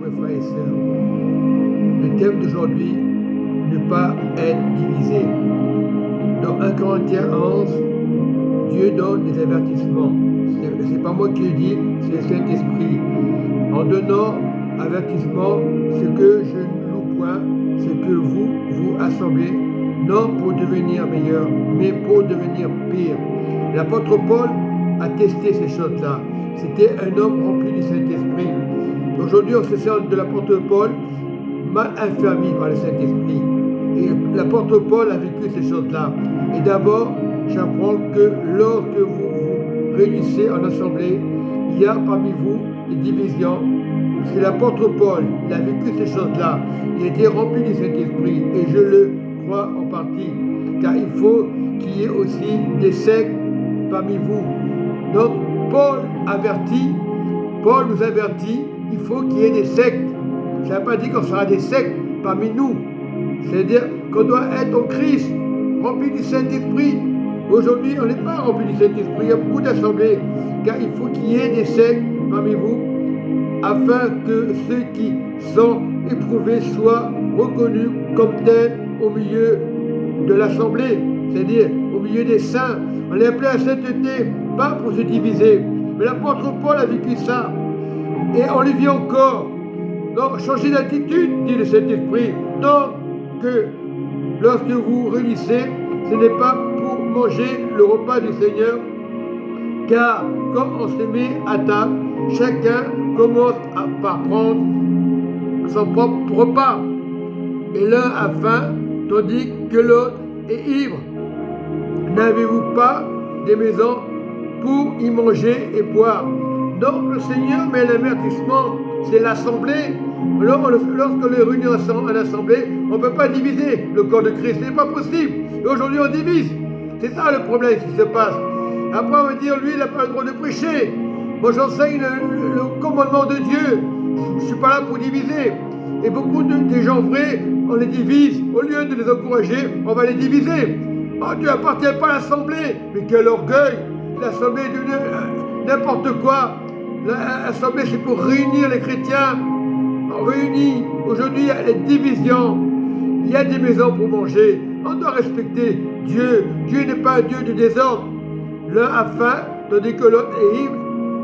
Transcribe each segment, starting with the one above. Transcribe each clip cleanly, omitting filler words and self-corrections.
mes frères et sœurs. Le thème d'aujourd'hui, ne pas être divisé. Dans 1 Corinthiens 11, Dieu donne des avertissements. C'est pas moi qui le dis, c'est le Saint-Esprit. En donnant avertissement, ce que je ne loue point, c'est que vous vous assemblez, non pour devenir meilleur, mais pour devenir pire. L'apôtre Paul a testé ces choses-là. C'était un homme rempli du Saint-Esprit. Aujourd'hui, on se sert de l'apôtre Paul, mal affermi par le Saint-Esprit. Et l'apôtre Paul a vécu ces choses-là. Et d'abord, j'apprends que lorsque vous vous réunissez en assemblée, il y a parmi vous des divisions. C'est l'apôtre Paul, il a vécu ces choses-là. Il a été rempli du Saint-Esprit. Et je le crois en partie. Car il faut qu'il y ait aussi des sectes parmi vous. Donc, Paul nous avertit, il faut qu'il y ait des sectes. Ça ne veut pas dire qu'on sera des sectes parmi nous. C'est-à-dire qu'on doit être en Christ, rempli du Saint-Esprit. Aujourd'hui, on n'est pas rempli du Saint-Esprit. Il y a beaucoup d'assemblées, car il faut qu'il y ait des sectes parmi vous, afin que ceux qui sont éprouvés soient reconnus comme tels au milieu de l'assemblée, c'est-à-dire au milieu des saints. On est appelé à sainteté, pas pour se diviser. Mais l'apôtre Paul a vécu ça. Et on le vit encore. Donc, changez d'attitude, dit le Saint-Esprit. Donc, que lorsque vous vous réunissez, ce n'est pas pour manger le repas du Seigneur, car quand on se met à table, chacun commence par prendre son propre repas. Et l'un a faim, tandis que l'autre est ivre. N'avez-vous pas des maisons pour y manger et boire? Donc le Seigneur met l'avertissement, c'est l'assemblée. Lorsque les réunit en assemblée, on ne peut pas diviser le corps de Christ, ce n'est pas possible. Et aujourd'hui on divise. C'est ça le problème qui se passe. Après on va dire, lui il n'a pas le droit de prêcher. Moi j'enseigne le commandement de Dieu. Je ne suis pas là pour diviser. Et beaucoup de gens vrais, on les divise. Au lieu de les encourager, on va les diviser. Oh, tu n'appartiens pas à l'assemblée. Mais quel orgueil! L'assemblée est devenue n'importe quoi. L'assemblée, c'est pour réunir les chrétiens. On réunit. Aujourd'hui, il y a des divisions. Il y a des maisons pour manger. On doit respecter Dieu. Dieu n'est pas un Dieu de désordre. L'un a faim, tandis que l'autre est ivre.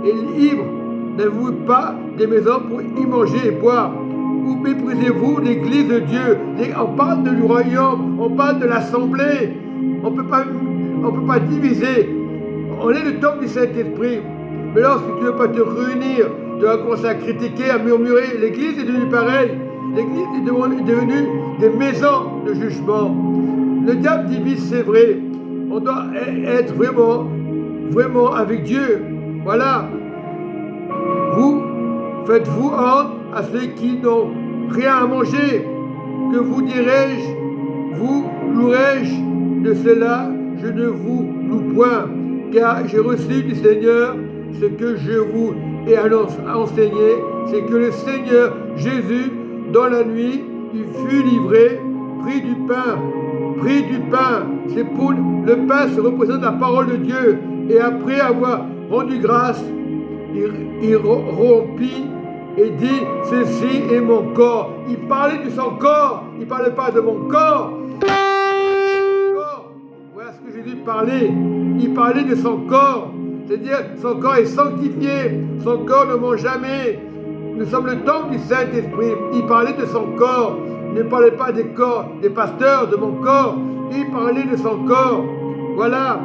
Et ivre, n'avez-vous pas des maisons pour y manger et boire? Ou méprisez-vous l'église de Dieu? On parle du royaume, on parle de l'assemblée. On ne peut pas diviser. On est le temple du Saint-Esprit. Mais lorsque tu ne veux pas te réunir, tu vas commencer à critiquer, à murmurer. L'église est devenue pareille. L'église est devenue des maisons de jugement. Le diable divise, c'est vrai. On doit être vraiment avec Dieu. Voilà. Vous, faites-vous honte à ceux qui n'ont rien à manger. Que vous dirai-je? Vous louerai-je? De cela, je ne vous loue point, car j'ai reçu du Seigneur ce que je vous ai enseigné, c'est que le Seigneur Jésus, dans la nuit, il fut livré, prit du pain. C'est pour le pain, se représente la parole de Dieu. Et après avoir rendu grâce, il rompit et dit, ceci est mon corps. Il parlait de son corps, il ne parlait pas de mon corps. Voilà ce que Jésus parlait. Il parlait de son corps. C'est-à-dire, son corps est sanctifié. Son corps ne ment jamais. Nous sommes le temple du Saint-Esprit. Il parlait de son corps. Il ne parlait pas des corps, des pasteurs, de mon corps. Il parlait de son corps. Voilà,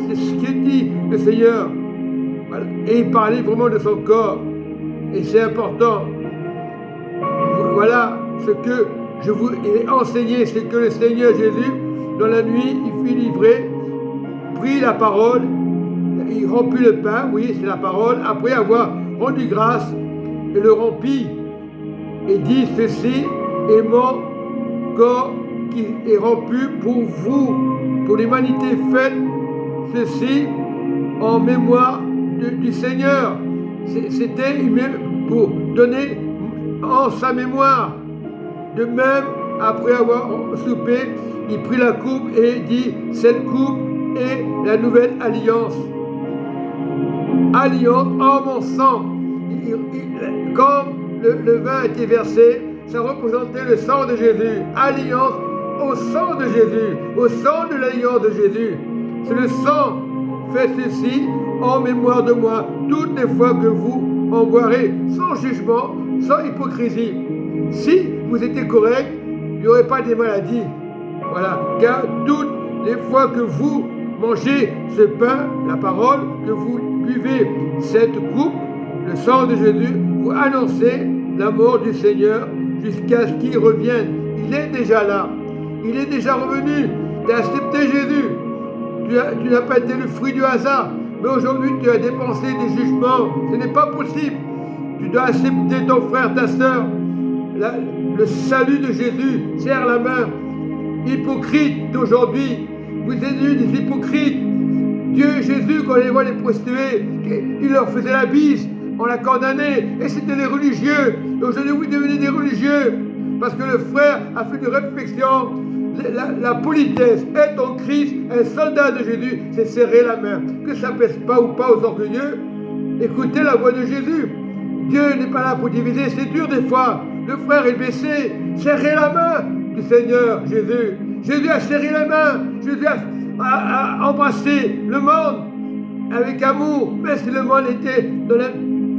c'est ce qu'il dit le Seigneur. Voilà. Et il parlait vraiment de son corps. Et c'est important. Voilà ce que je vous ai enseigné, c'est que le Seigneur Jésus, dans la nuit, il fut livré, prit la parole, il rompit le pain, oui, c'est la parole, après avoir rendu grâce, et le rompit, et dit, ceci est mon corps qui est rompu pour vous, pour l'humanité. Faites ceci en mémoire du Seigneur. C'était pour donner en sa mémoire. De même, après avoir soupé, il prit la coupe et dit, cette coupe est la nouvelle alliance. Alliance en mon sang. Comme le vin était versé, ça représentait le sang de Jésus, alliance au sang de Jésus, au sang de l'alliance de Jésus. C'est le sang. Faites ceci en mémoire de moi, toutes les fois que vous en boirez, sans jugement, sans hypocrisie. Si vous étiez correct, il n'y aurait pas des maladies. Voilà, car toutes les fois que vous mangez ce pain, la parole, que vous buvez cette coupe, le sang de Jésus, vous annoncez la mort du Seigneur jusqu'à ce qu'il revienne. Il est déjà là. Il est déjà revenu. Tu as accepté Jésus. Tu n'as pas été le fruit du hasard. Mais aujourd'hui, tu as dépensé des jugements. Ce n'est pas possible. Tu dois accepter ton frère, ta soeur. Le salut de Jésus. Serre la main. Hypocrite d'aujourd'hui. Vous êtes des hypocrites. Dieu, Jésus, quand il voit les prostituées, il leur faisait la bise. On l'a condamné. Et c'était les religieux. Et aujourd'hui, vous devenez des religieux. Parce que le frère a fait une réflexion. La politesse est en Christ, un soldat de Jésus, c'est serrer la main. Que ça pèse pas ou pas aux orgueilleux, écoutez la voix de Jésus. Dieu n'est pas là pour diviser, c'est dur des fois. Le frère est baissé, serrez la main du Seigneur Jésus. Jésus a serré la main, Jésus a embrassé le monde avec amour, même si le monde était dans la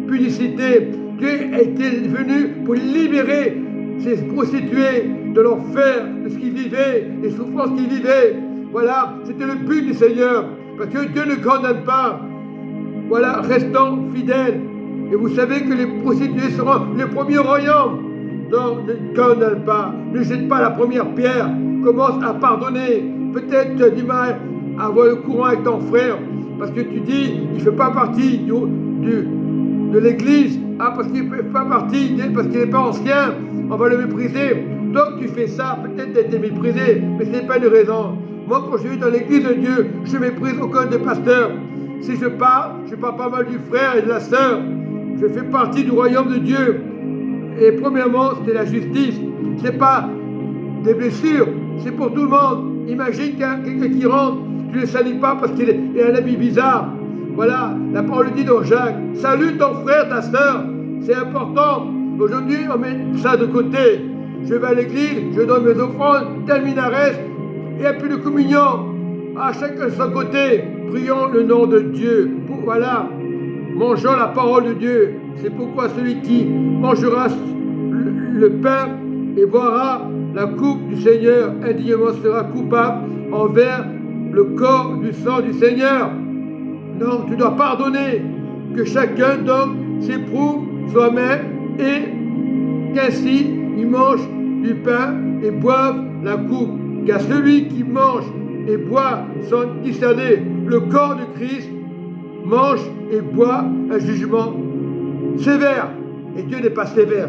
publicité. Dieu était venu pour libérer ces prostituées de l'enfer, de ce qu'ils vivaient, des souffrances qu'ils vivaient. Voilà, c'était le but du Seigneur. Parce que Dieu ne condamne pas. Voilà, restons fidèles. Et vous savez que les prostituées seront les premiers au royaume. Donc, ne condamne pas. Ne jette pas la première pierre. Commence à pardonner. Peut-être tu as du mal à avoir le courant avec ton frère. Parce que tu dis, il ne fait pas partie de l'église. Ah, parce qu'il ne fait pas partie, parce qu'il n'est pas ancien. On va le mépriser. Donc tu fais ça, peut-être tu as été méprisé, mais ce n'est pas une raison. Moi, quand je suis dans l'église de Dieu, je ne méprise aucun des pasteurs. Si je parle pas mal du frère et de la sœur. Je fais partie du royaume de Dieu. Et premièrement, c'est la justice. Ce n'est pas des blessures, c'est pour tout le monde. Imagine quelqu'un qui rentre, tu ne le salues pas parce qu'il a un habit bizarre. Voilà, la parole dit dans Jacques, salue ton frère, ta sœur. C'est important. Aujourd'hui, on met ça de côté. Je vais à l'église, je donne mes offrandes, termine à reste, il n'y a plus de communion. À chacun de son côté, prions le nom de Dieu. Voilà, mangeons la parole de Dieu. C'est pourquoi celui qui mangera le pain et boira la coupe du Seigneur indignement sera coupable envers le corps du sang du Seigneur. Donc tu dois pardonner, que chacun donc s'éprouve soi-même et qu'ainsi il mange du pain et boive la coupe. Car celui qui mange et boit sans discerner le corps de Christ mange et boit un jugement sévère. Et Dieu n'est pas sévère.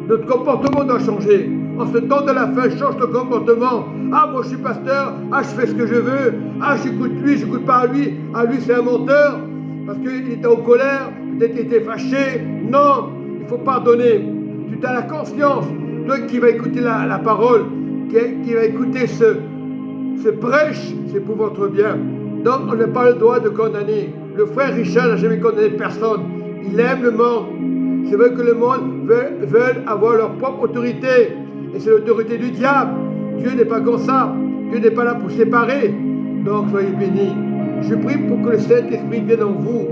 Notre comportement doit changer. En ce temps de la fin, change ton comportement. Ah, moi je suis pasteur, ah je fais ce que je veux, ah j'écoute lui, j'écoute pas à lui c'est un menteur, parce qu'il était en colère, peut-être qu'il était fâché. Non, il faut pardonner. Tu as la conscience, toi qui vas écouter la parole, qui va écouter ce prêche, c'est pour votre bien. Donc on n'a pas le droit de condamner. Le frère Richard n'a jamais condamné personne. Il aime le monde. C'est vrai que le monde veut avoir leur propre autorité. Et c'est l'autorité du diable. Dieu n'est pas comme ça. Dieu n'est pas là pour séparer. Donc soyez bénis. Je prie pour que le Saint-Esprit vienne en vous.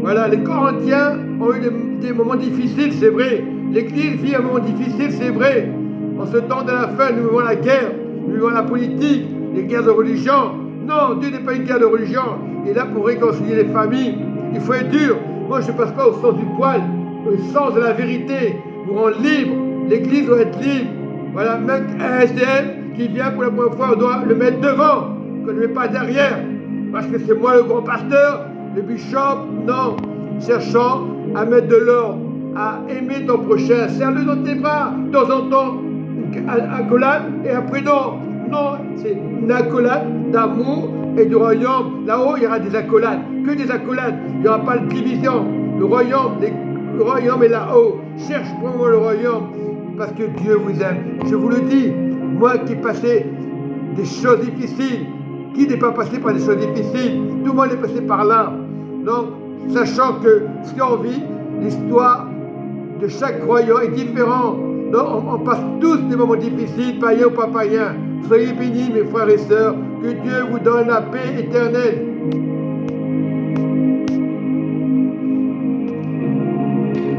Voilà, les Corinthiens ont eu des moments difficiles, c'est vrai. L'Église vit un moment difficile, c'est vrai. En ce temps de la fin, nous vivons la guerre, nous vivons la politique, les guerres de religion. Non, Dieu n'est pas une guerre de religion. Il est là pour réconcilier les familles. Il faut être dur. Moi, je ne passe pas au sens du poil, au sens de la vérité, vous rendre libre. L'Église doit être libre. Voilà, même un SDF qui vient pour la première fois, on doit le mettre devant, qu'on ne le met pas derrière. Parce que c'est moi le grand pasteur, le bishop. Non, cherchons à mettre de l'ordre, à aimer ton prochain. Serre-le dans tes bras, de temps en temps, une accolade, et après non. Non, c'est une accolade d'amour et du royaume. Là-haut, il y aura des accolades, que des accolades. Il n'y aura pas de division. Le royaume est là-haut. Cherche pour moi le royaume, parce que Dieu vous aime. Je vous le dis, moi qui passais des choses difficiles, qui n'est pas passé par des choses difficiles? Tout le monde est passé par là. Donc, sachant que ce qu'on vit, l'histoire de chaque croyant est différent. Donc, on passe tous des moments difficiles, païens ou pas païens. Soyez bénis, mes frères et sœurs. Que Dieu vous donne la paix éternelle.